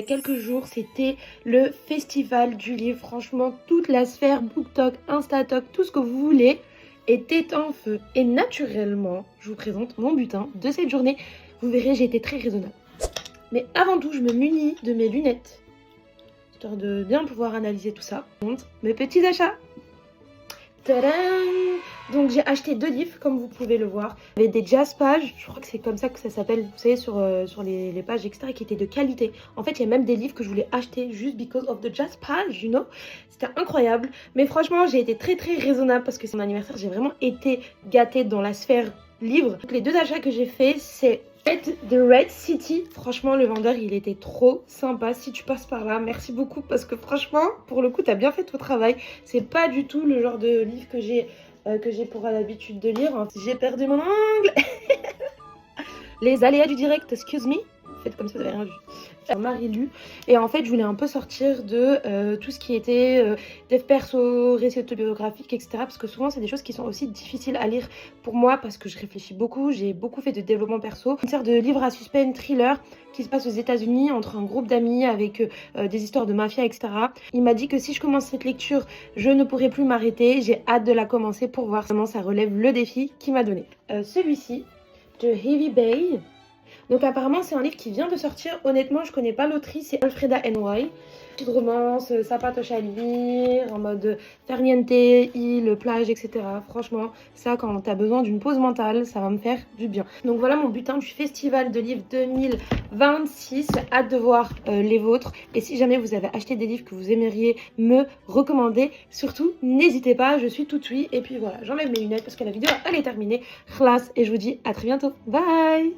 Il y a quelques jours, c'était le festival du livre. Franchement, toute la sphère BookTok, Instatok, tout ce que vous voulez était en feu. Et naturellement, je vous présente mon butin de cette journée. Vous verrez, j'ai été très raisonnable. Mais avant tout, je me munis de mes lunettes, histoire de bien pouvoir analyser tout ça. Je montre mes petits achats. Tadam! Donc j'ai acheté 2 livres comme vous pouvez le voir. Il y avait des jazz pages, je crois que c'est comme ça que ça s'appelle, vous savez, sur les pages etc. qui étaient de qualité. En fait il y a même des livres que je voulais acheter juste because of the jazz page, you know. C'était incroyable. Mais franchement j'ai été très raisonnable parce que c'est mon anniversaire. J'ai vraiment été gâtée dans la sphère livre. Donc, les 2 achats que j'ai fait c'est The Red City. Franchement le vendeur il était trop sympa. Si tu passes par là, merci beaucoup parce que franchement pour le coup t'as bien fait ton travail. C'est pas du tout le genre de livre que j'ai pour l'habitude de lire. J'ai perdu mon ongle. Les aléas du direct, excuse me. Faites comme si vous n'avez rien vu. Marie lu. Et en fait, je voulais un peu sortir de tout ce qui était dev perso, récits autobiographiques, etc. Parce que souvent, c'est des choses qui sont aussi difficiles à lire pour moi parce que je réfléchis beaucoup. J'ai beaucoup fait de développement perso. Une sorte de livre à suspense, thriller qui se passe aux États-Unis entre un groupe d'amis avec des histoires de mafia, etc. Il m'a dit que si je commence cette lecture, je ne pourrai plus m'arrêter. J'ai hâte de la commencer pour voir comment ça relève le défi qu'il m'a donné. Celui-ci, de Heavy Bay. Donc apparemment c'est un livre qui vient de sortir. Honnêtement je connais pas l'autrice, c'est Alfreda N.Y. Petite romance, sapatoche à lire, en mode farniente, île, plage, etc. Franchement ça quand t'as besoin d'une pause mentale, ça va me faire du bien. Donc voilà mon butin du festival de livres 2026. Hâte de voir les vôtres. Et si jamais vous avez acheté des livres que vous aimeriez me recommander, surtout n'hésitez pas, je suis tout oui. Et puis voilà, j'enlève mes lunettes parce que la vidéo elle est terminée. Khlas, et je vous dis à très bientôt. Bye.